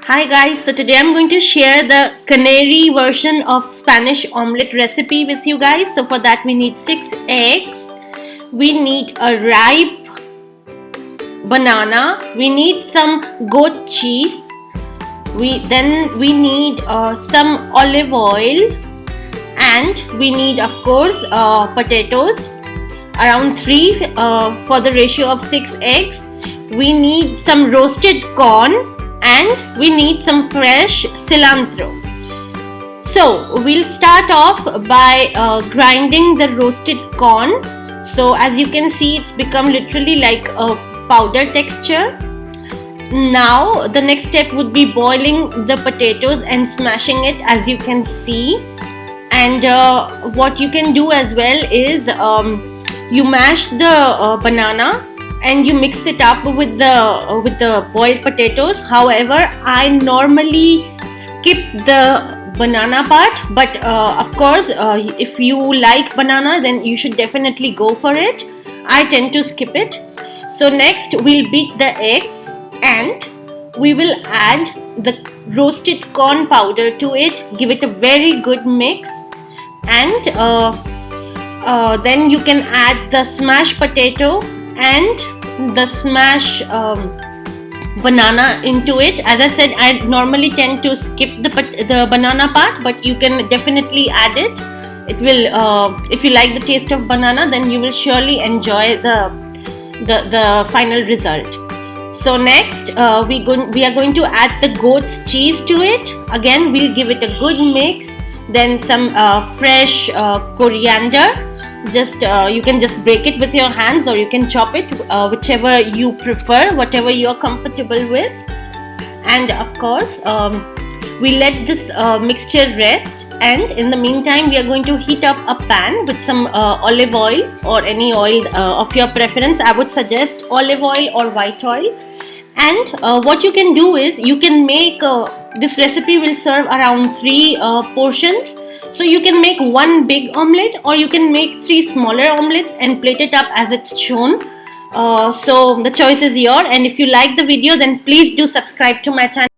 Hi guys, so today I'm going to share the Canary version of Spanish omelette recipe with you guys. So for that we need 6 eggs, we need a ripe banana, we need some goat cheese, we need some olive oil, and we need of course potatoes, around 3 for the ratio of 6 eggs. We need some roasted corn and we need some fresh cilantro. So we'll start off by grinding the roasted corn. So as you can see, it's become literally like a powder texture. Now the next step would be boiling the potatoes and smashing it, as you can see. And what you can do as well is you mash the banana and you mix it up with the boiled potatoes. However, I normally skip the banana part, but of course if you like banana, then you should definitely go for it. I tend to skip it. So next we'll beat the eggs and we will add the roasted corn powder to it, give it a very good mix, and then you can add the smashed potato and the smash banana into it. As I said, I normally tend to skip the banana part, but you can definitely add it. It will, if you like the taste of banana, then you will surely enjoy the final result. So next we are going to add the goat's cheese to it. Again, we'll give it a good mix. Then some fresh coriander. Just you can just break it with your hands, or you can chop it, whichever you prefer, whatever you are comfortable with. And of course we let this mixture rest, and in the meantime we are going to heat up a pan with some olive oil or any oil of your preference. I would suggest olive oil or white oil. And what you can do is you can make this recipe will serve around 3 portions. So you can make 1 big omelette, or you can make 3 smaller omelettes and plate it up as it's shown. So the choice is yours. And if you like the video, then please do subscribe to my channel.